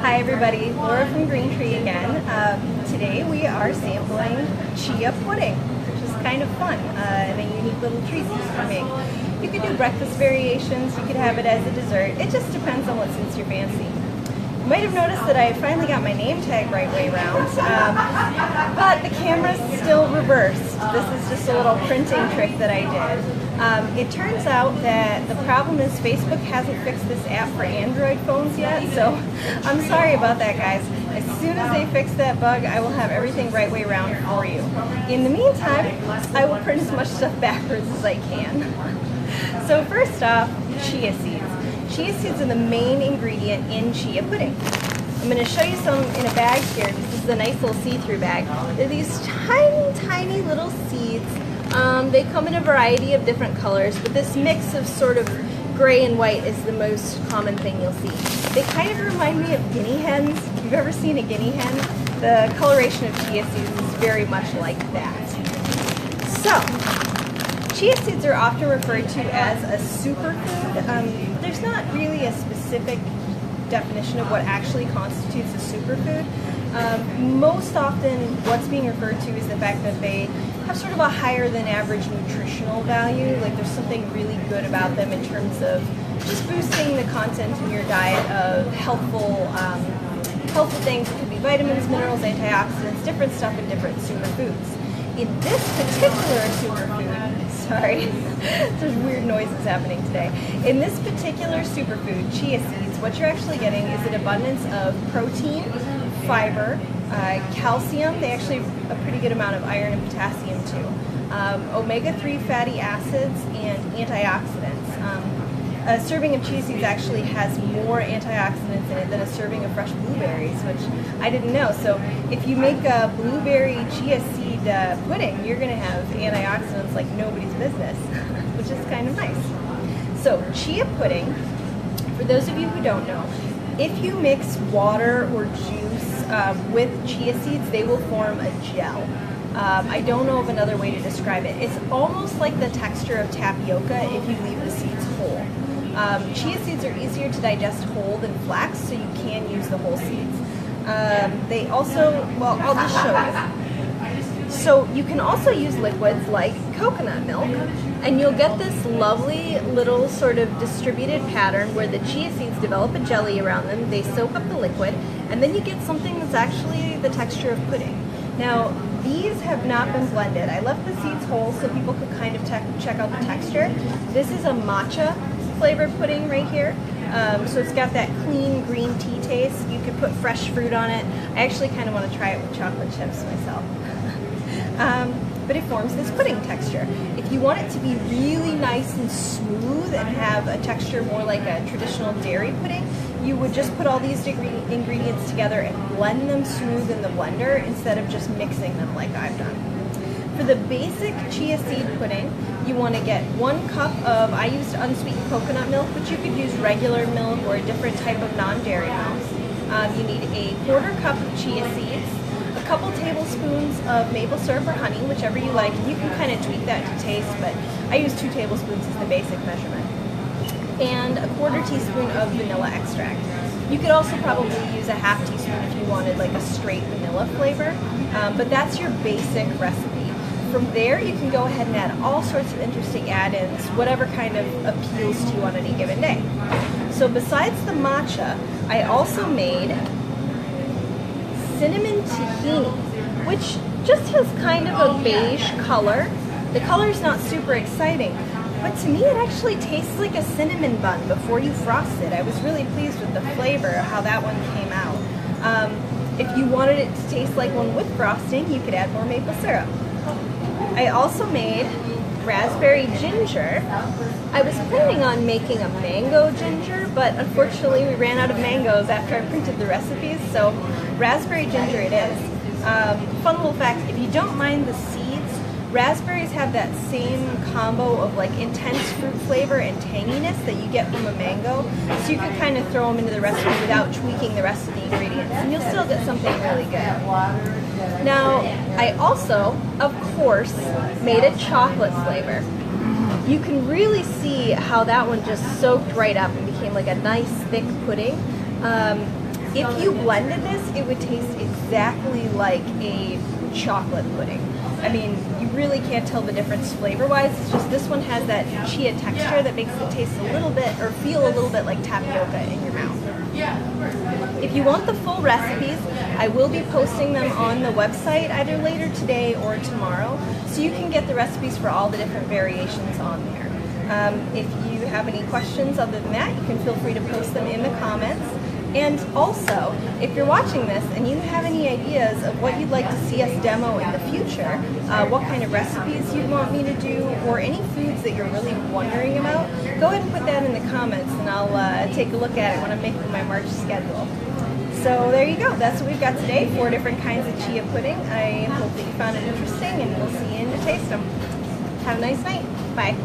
Hi everybody, Laura from Green Tree again. Today we are sampling chia pudding, which is kind of fun and a unique little treat that you can make. You could do breakfast variations, you could have it as a dessert. It just depends on what suits your fancy. You might have noticed that I finally got my name tag right way around, but the camera's still reversed. This is just a little printing trick that I did. It turns out that the problem is Facebook hasn't fixed this app for Android phones yet, so I'm sorry about that, guys. As soon as they fix that bug, I will have everything right way around for you. In the meantime, I will print as much stuff backwards as I can. So first off, chia seeds. Chia seeds are the main ingredient in chia pudding. I'm going to show you some in a bag here. This is a nice little see-through bag. They're these tiny, tiny little seeds. They come in a variety of different colors, but this mix of sort of gray and white is the most common thing you'll see. They kind of remind me of guinea hens. If you've ever seen a guinea hen, the coloration of chia seeds is very much like that. So, chia seeds are often referred to as a superfood. There's not really a specific definition of what actually constitutes a superfood. Most often what's being referred to is the fact that they have sort of a higher than average nutritional value. Like there's something really good about them in terms of just boosting the content in your diet of helpful things. It could be vitamins, minerals, antioxidants, different stuff in different superfoods. In this particular superfood, sorry, there's weird noises happening today. In this particular superfood, chia seeds, what you're actually getting is an abundance of protein, fiber, calcium. They actually have a pretty good amount of iron and potassium too. Omega-3 fatty acids and antioxidants. A serving of chia seeds actually has more antioxidants in it than a serving of fresh blueberries, which I didn't know. So if you make a blueberry chia seed pudding, you're going to have antioxidants like nobody's business, which is kind of nice. So chia pudding, for those of you who don't know, if you mix water or juice with chia seeds, they will form a gel. I don't know of another way to describe it. It's almost like the texture of tapioca if you leave the seeds whole. Chia seeds are easier to digest whole than flax, so you can use the whole seeds. They also, well, I'll just show you. So you can also use liquids like coconut milk, and you'll get this lovely little sort of distributed pattern where the chia seeds develop a jelly around them, they soak up the liquid, and then you get something that's actually the texture of pudding. Now, these have not been blended. I left the seeds whole so people could kind of check out the texture. This is a matcha flavored pudding right here. So it's got that clean green tea taste. You could put fresh fruit on it. I actually kind of want to try it with chocolate chips myself. But it forms this pudding texture. If you want it to be really nice and smooth and have a texture more like a traditional dairy pudding, you would just put all these ingredients together and blend them smooth in the blender instead of just mixing them like I've done. For the basic chia seed pudding, you want to get 1 cup of, I used unsweetened coconut milk, but you could use regular milk or a different type of non-dairy milk. You need a 1/4 cup of chia seeds, a couple tablespoons of maple syrup or honey, whichever you like. You can kind of tweak that to taste, but I use 2 tablespoons as the basic measurement. And a 1/4 teaspoon of vanilla extract. You could also probably use a 1/2 teaspoon if you wanted like a straight vanilla flavor, but that's your basic recipe. From there, you can go ahead and add all sorts of interesting add-ins, whatever kind of appeals to you on any given day. So besides the matcha, I also made cinnamon tahini, which just has kind of a beige color. The color's not super exciting, but to me it actually tastes like a cinnamon bun before you frost it. I was really pleased with the flavor, how that one came out. If you wanted it to taste like one with frosting, you could add more maple syrup. I also made raspberry ginger. I was planning on making a mango ginger, but unfortunately we ran out of mangoes after I printed the recipes, so raspberry ginger it is. Fun little fact, if you don't mind the seeds, raspberries have that same combo of like intense fruit flavor and tanginess that you get from a mango, so you can kind of throw them into the recipe without tweaking the rest of the ingredients, and you'll still get something really good. Now, I also, of course, made a chocolate flavor. You can really see how that one just soaked right up and became like a nice thick pudding. If you blended this, it would taste exactly like a chocolate pudding. I mean, you really can't tell the difference flavor-wise. It's just this one has that chia texture that makes it taste a little bit, or feel a little bit like tapioca in your mouth. If you want the full recipes, I will be posting them on the website either later today or tomorrow, so you can get the recipes for all the different variations on there. If you have any questions other than that, you can feel free to post them in the comments. And also, if you're watching this and you have any ideas of what you'd like to see us demo in the future, what kind of recipes you'd want me to do, or any foods that you're really wondering about, go ahead and put that in the comments and I'll take a look at it when I'm making my March schedule. So there you go, that's what we've got today, 4 different kinds of chia pudding. I hope that you found it interesting, and we'll see you in to taste them. Have a nice night. Bye.